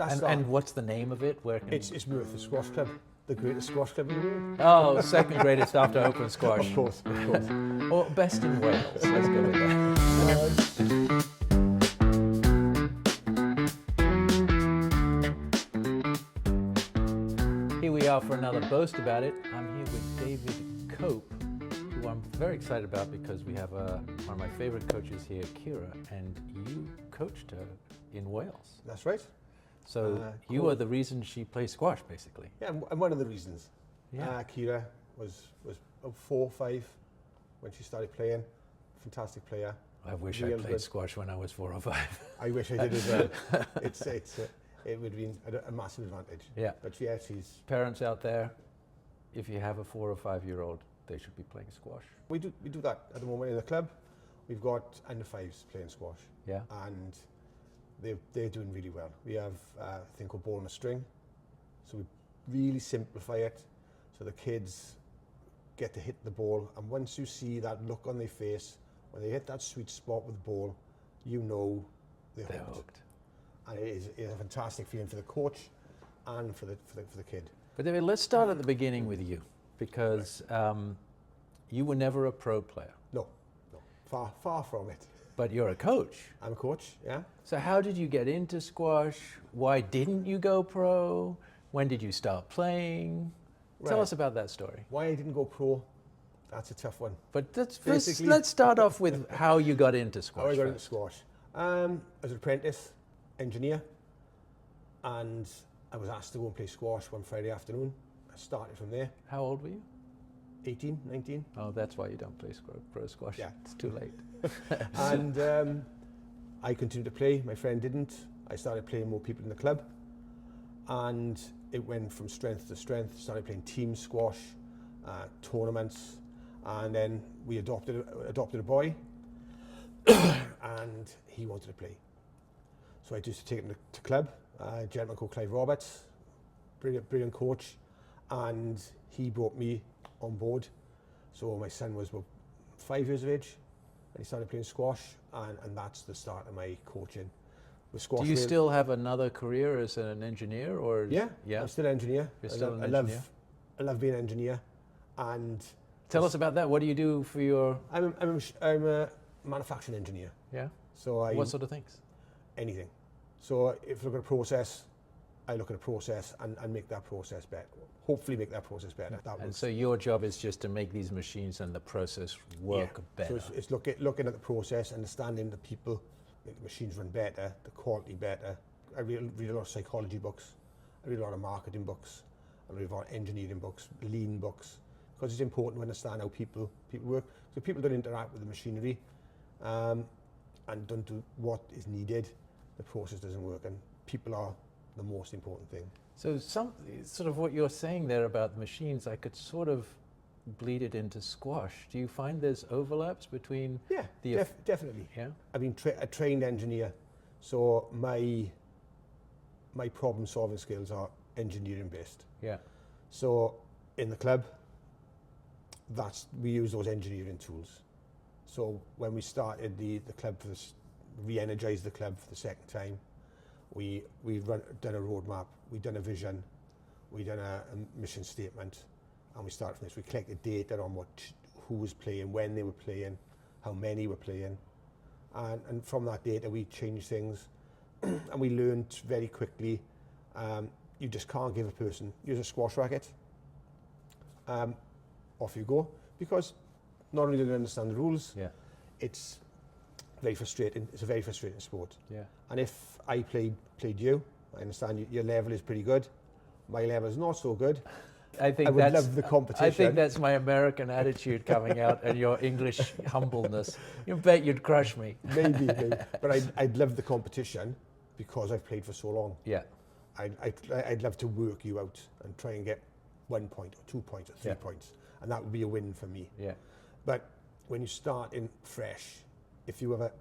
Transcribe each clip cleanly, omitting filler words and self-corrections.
And what's the name of it? Where can It's Merthyr Squash Club, the greatest squash club in the world. Oh, second greatest after open squash. Of course, of course. Or best in Wales. Let's go with that. Here we are for another Boast About It. I'm here with David Cope, who I'm very excited about because we have one of my favorite coaches here, Kira, and you coached her in Wales. That's right. So you cool. are the reason she plays squash, basically. Yeah, and one of the reasons. Yeah. Kira was 4 or 5 when she started playing. Fantastic player. I wish I played squash when I was 4 or 5. I wish I did as well. It would have been a massive advantage. Yeah. But yeah, she's... Parents out there, if you have a 4 or 5-year-old, they should be playing squash. We do that at the moment in the club. We've got under 5s playing squash. Yeah. And they're doing really well. We have a thing called ball on a string. So we really simplify it so the kids get to hit the ball. And once you see that look on their face, when they hit that sweet spot with the ball, you know they're hooked. And it is a fantastic feeling for the coach and for the kid. But David, let's start at the beginning with you, because you were never a pro player. No, far from it. But you're a coach. I'm a coach, yeah. So how did you get into squash? Why didn't you go pro? When did you start playing? Right. Tell us about that story. Why I didn't go pro, that's a tough one. But let's start off with how you got into squash. How I got into squash. As an apprentice engineer, and I was asked to go and play squash one Friday afternoon. I started from there. How old were you? 18, 19. Oh, that's why you don't play pro squash. Yeah. It's too late. And I continued to play. My friend didn't. I started playing more people in the club, and it went from strength to strength. Started playing team squash, tournaments, and then we adopted a boy, and he wanted to play. So I used to take him to club. A gentleman called Clive Roberts, brilliant coach, and he brought me on board. So my son was about 5 years of age, and he started playing squash, and that's the start of my coaching. With squash. Do you still have another career as an engineer, or? Yeah, I'm still an engineer. You're still an engineer? I love being an engineer, and tell us about that. What do you do for your? I'm a manufacturing engineer. Yeah. So what sort of things? Anything. So if you look at a process, I look at a process and make that process better. Hopefully make that process better. And so your job is just to make these machines and the process work better. So it's looking at the process, understanding the people, make the machines run better, the quality better. I read a lot of psychology books. I read a lot of marketing books. I read a lot of engineering books, lean books, because it's important to understand how people work. So people don't interact with the machinery and don't do what is needed, the process doesn't work, and people are the most important thing. So sort of what you're saying there about the machines, I could sort of bleed it into squash. Do you find there's overlaps between? Yeah, definitely. Yeah. I've been a trained engineer, so my problem solving skills are engineering based. Yeah. So in the club, we use those engineering tools. So when we started the club re-energized the club for the second time, we done a roadmap, we done a vision, we done a mission statement, and we started from this. We collected data on who was playing, when they were playing, how many were playing, and from that data we changed things, and we learned very quickly. You just can't give a person, use a squash racket, off you go, because not only do they understand the rules, it's very frustrating. It's a very frustrating sport. Yeah. And if I played you, I understand your level is pretty good. My level is not so good. I would love the competition. I think that's my American attitude coming out, and your English humbleness. You bet you'd crush me. Maybe. But I'd love the competition because I've played for so long. Yeah. I'd love to work you out and try and get 1 point or 2 points or 3 points, and that would be a win for me. Yeah. But when you start in fresh, if you have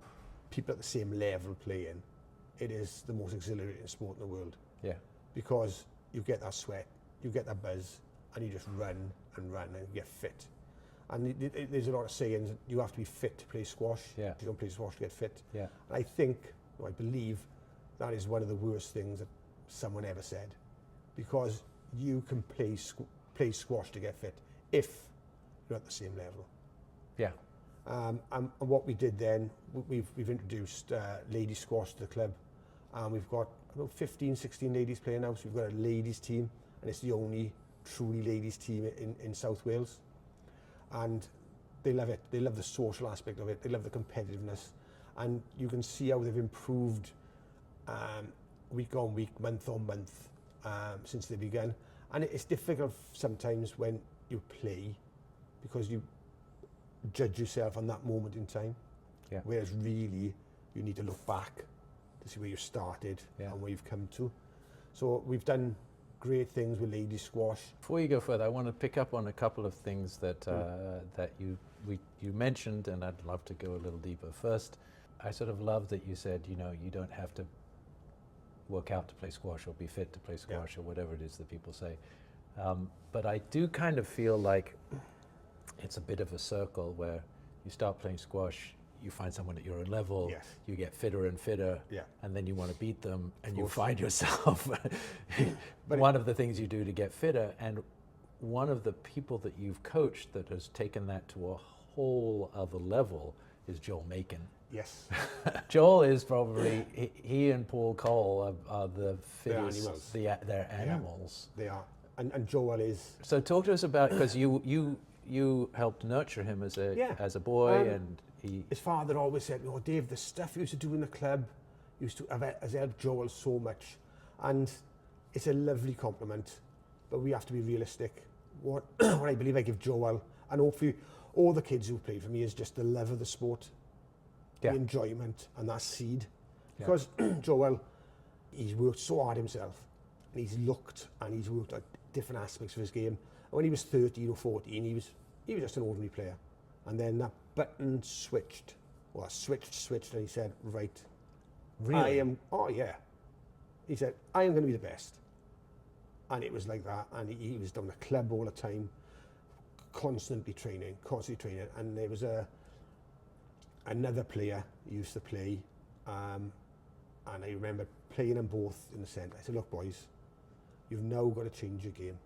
people at the same level playing, it is the most exhilarating sport in the world. Yeah. Because you get that sweat, you get that buzz, and you just run and you get fit. And there's a lot of sayings, you have to be fit to play squash. Yeah. If you don't play squash to get fit. Yeah. And I believe that is one of the worst things that someone ever said, because you can play squash to get fit if you're at the same level. Yeah. And what we did then, we've introduced ladies squash to the club, and we've got about 15, 16 ladies playing now. So we've got a ladies team, and it's the only truly ladies team in South Wales. And they love it. They love the social aspect of it. They love the competitiveness. And you can see how they've improved week on week, month on month since they began. And it's difficult sometimes when you play because you judge yourself on that moment in time. Yeah. Whereas really, you need to look back to see where you started and where you've come to. So we've done great things with ladies squash. Before you go further, I want to pick up on a couple of things that that you mentioned, and I'd love to go a little deeper. First, I sort of love that you said, you know, you don't have to work out to play squash or be fit to play squash or whatever it is that people say. But I do kind of feel like it's a bit of a circle where you start playing squash, you find someone at your own level, you get fitter and fitter, and then you want to beat them, and you find yourself one of the things you do to get fitter. And one of the people that you've coached that has taken that to a whole other level is Joel Makin. Yes. Joel is probably, he and Paul Cole are the fittest. They're animals. They are. And Joel is. So talk to us about, because you helped nurture him as a boy, and his father always said, "Oh, Dave, the stuff you used to do in the club has helped Joel so much," and it's a lovely compliment. But we have to be realistic. What I believe I give Joel, and hopefully all the kids who played for me, is just the love of the sport, the enjoyment, and that seed. Because Joel, he's worked so hard himself, and he's looked and he's worked at different aspects of his game. And when he was 13 or 14, he was just an ordinary player. And then that button switched, and he said, "Right, really? He said, I am going to be the best." And it was like that. And he was down the club all the time, constantly training. And there was another player he used to play, and I remember playing them both in the centre. I said, "Look, boys, you've now got to change your game.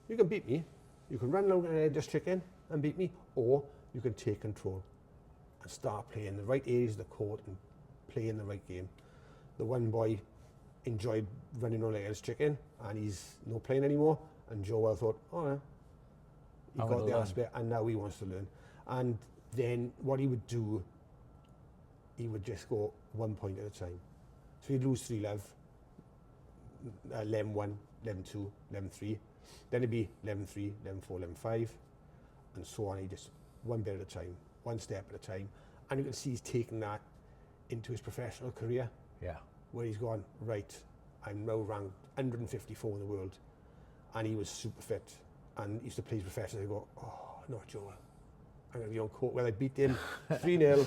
You can beat me. You can run along and just trick in and beat me, or you can take control and start playing the right areas of the court and playing the right game." The one boy enjoyed running on like a chicken, and he's not playing anymore. And Joel thought, "Oh, yeah, he got the aspect, and now he wants to learn." And then what he would do, he would just go 1 point at a time. So he'd lose 3-love, 11-1, 11-2, 11-3. Then it'd be 11-3, 11-4, 11-5, and so on. He just one bit at a time, one step at a time. And you can see he's taking that into his professional career. Yeah. Where he's gone, right, I'm now ranked 154 in the world. And he was super fit. And he used to play his professional, and he'd go, "Oh, not Joel. I'm going to be on court." Well, I beat him 3-0,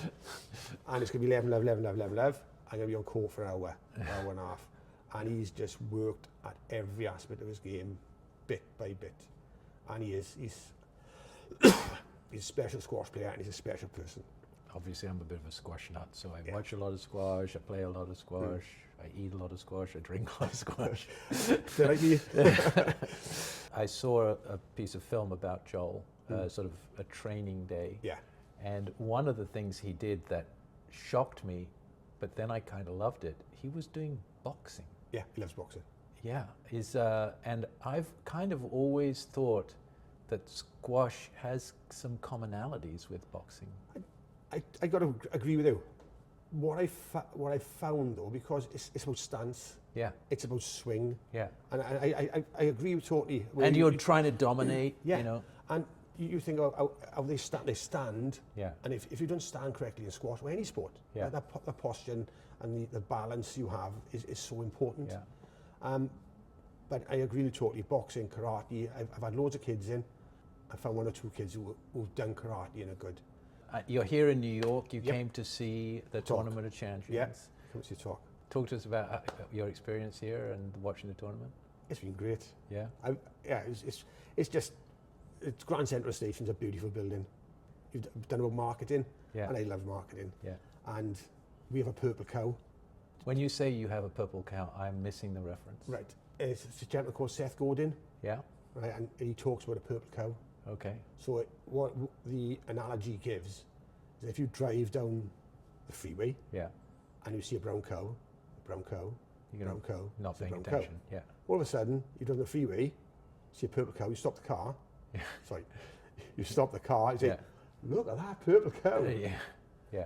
and it's going to be 11-love, 11-love, 11-love. I'm going to be on court for an hour and a half. And he's just worked at every aspect of his game, bit by bit. And he's a special squash player, and he's a special person. Obviously, I'm a bit of a squash nut, so I watch a lot of squash, I play a lot of squash, I eat a lot of squash, I drink a lot of squash. Like me. I saw a piece of film about Joel, sort of a training day. Yeah. And one of the things he did that shocked me, but then I kind of loved it, he was doing boxing. Yeah, he loves boxing. Yeah, and I've kind of always thought that squash has some commonalities with boxing. I got to agree with you. What I found though, because it's about stance. Yeah. It's about swing. Yeah. And I agree with totally. And you're trying to dominate. You know. And you think of how they stand. Yeah. And if you don't stand correctly in squash or any sport, the posture and the balance you have is so important. Yeah. But I agree with totally. Boxing, karate. I've had loads of kids in. I found 1 or 2 kids who've done karate and are good. You're here in New York. You came to see the Tournament of Champions. Yeah, come to talk. Talk to us about your experience here and watching the tournament. It's been great. Yeah. It's Grand Central Station's a beautiful building. You've done about marketing, and I love marketing. Yeah. And we have a purple cow When you say you have a purple cow, I'm missing the reference. Right. It's a gentleman called Seth Godin, Yeah? right, and he talks about a purple cow. Okay. So what the analogy gives is if you drive down the freeway Yeah. and you see a brown cow, You're brown cow, not it's a paying brown cow. attention. Yeah. All of a sudden, you're down the freeway, see a purple cow, you stop the car. Yeah. Sorry. You stop the car, you say, Yeah. look at that purple cow. Yeah. Yeah.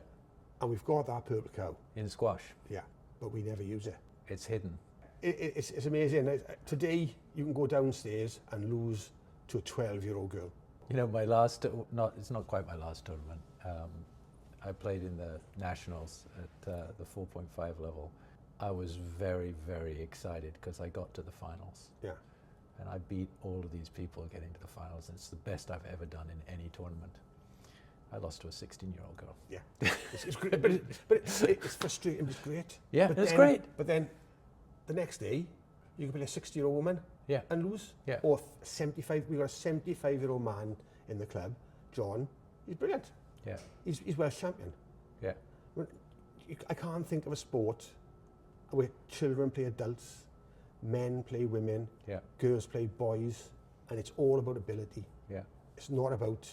And we've got that purple cow. In squash, Yeah. But we never use it. it's hidden. It's amazing. Today, you can go downstairs and lose to a 12-year-old girl. You know, it's not quite my last tournament. I played in the nationals at the 4.5 level. I was very, very excited because I got to the finals. Yeah. And I beat all of these people getting to the finals. It's the best I've ever done in any tournament. I lost to a 16-year-old girl. Yeah. It's great, but it's frustrating, it's great. Yeah, But it's then- great. But then the next day, you could be a 60-year-old woman Yeah. and lose. Yeah. Or 75, we got a 75-year-old man in the club, John. He's brilliant. Yeah. He's Welsh champion. Yeah. I can't think of a sport where children play adults, men play women, Yeah. girls play boys, and it's all about ability. Yeah. It's not about,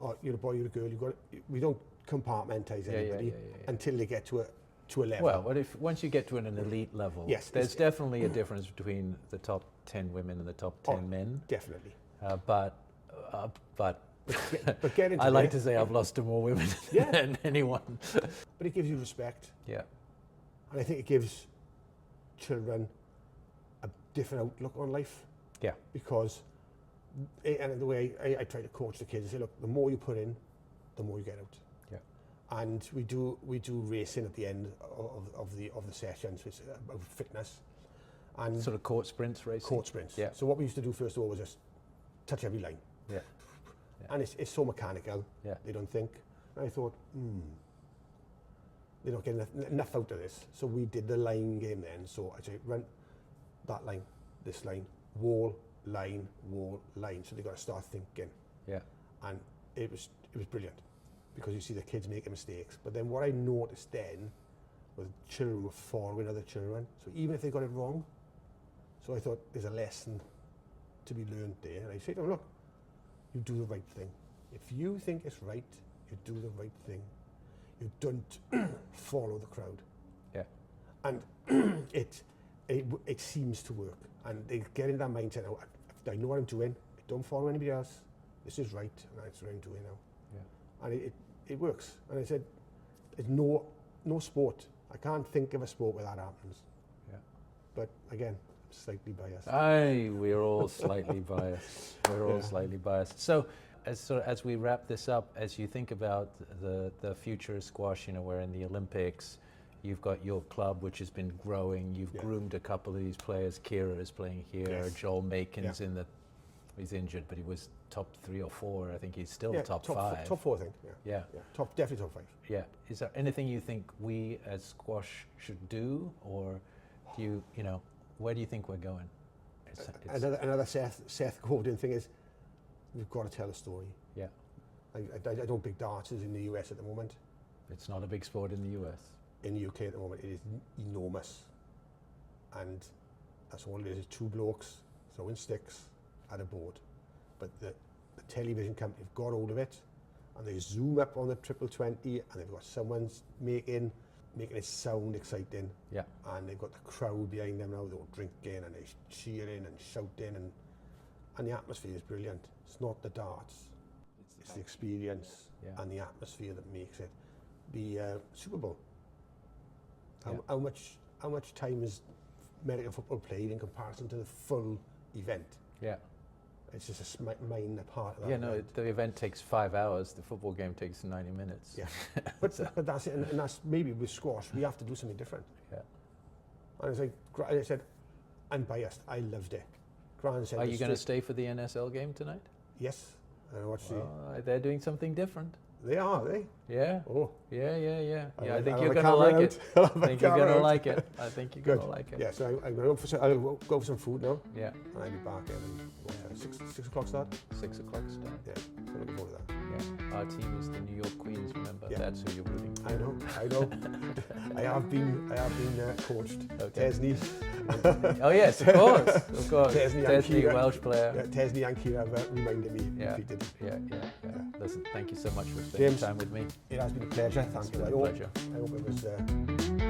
oh, you're a boy, you're a girl. We don't compartmentalize Yeah, yeah, anybody yeah, yeah, yeah. until they get to a level. Well, but once you get to an elite level, Yes, there's it's- definitely a difference between the top 10 women and the top 10 men. Definitely. But But get into I like it, to say I've lost to more women Yeah. than anyone. but it gives you respect, Yeah. and I think it gives children a different outlook on life. Yeah. Because, and the way I try to coach the kids, I say, look, the more you put in, the more you get out. Yeah. And we do racing at the end of the sessions, which is about fitness and Sort of court sprints racing. court sprints. Yeah. So what we used to do first of all was just touch every line. Yeah. And it's so mechanical. Yeah. They don't think. And I thought, they're not getting enough out of this. So we did the line game then. So I say, run that line, this line, wall, line, wall, line. So they got to start thinking. Yeah. And it was brilliant because you see the kids making mistakes. But then what I noticed then was children were following other children. So even if they got it wrong, so I thought there's a lesson to be learned there. And I say to them, look, you do the right thing. If you think it's right, you do the right thing. You don't follow the crowd. Yeah. And it seems to work. And they get in that mindset, oh, I know what I'm doing. I don't follow anybody else. This is right, and that's what I'm doing now. Yeah. And it works. And I said, there's no sport. I can't think of a sport where that happens. Yeah. But again, I'm slightly biased. We're all slightly biased. We're all slightly biased. So as we wrap this up, as you think about the future of squash, you know, we're in the Olympics. You've got your club, which has been growing. You've groomed a couple of these players. Kira is playing here. Yes. Joel Makin's he's injured, but he was top 3 or 4. I think he's still top 5. Top 4, I think. Yeah. Definitely top 5. Yeah. Is there anything you think we as squash should do, or do you know, where do you think we're going? Another Seth Godin thing is, we've got to tell a story. Yeah. I don't pick darts in the US at the moment. It's not a big sport in the US. In the UK at the moment, it is enormous. And that's all it is 2 blokes throwing sticks at a board. But the television company have got hold of it, and they zoom up on the triple 20, and they've got someone making it sound exciting. Yeah. And they've got the crowd behind them now, they're all drinking and they're cheering and shouting, and the atmosphere is brilliant. It's not the darts, it's the experience and the atmosphere that makes it be Super Bowl. How much time is American football played in comparison to the full event? Yeah. It's just a minor part of that. Yeah, no, the event takes 5 hours. The football game takes 90 minutes. Yeah. But that's it, and that's maybe with squash, we have to do something different. Yeah. And it's like, I said, I'm biased. I loved it. Grant said, Are you going to stay for the NSL game tonight? Yes. And I watched they're doing something different. They are, they? Yeah. Oh. Yeah. I think have you're a going to camera like out. it. I'll I have a think you're camera going to out. like it. I think you're going to like it. Yeah, so I'm going to go for some food now. Yeah. And I'll be back in and 6 o'clock start. 6 o'clock start. Yeah, so looking forward to that. Yeah. Our team is the New York Queens. Remember, Yeah. that's who you're rooting for. I know. I have been coached. Okay. Tesney. Oh yes, of course, of course. Tesney and Tesney, Kira. Welsh player. Yeah, Tesney and Kira have reminded me. Yeah. Repeated. Yeah. Listen, thank you so much for spending James, time with me. It has been a pleasure. Thank It's you. been a pleasure. I hope it was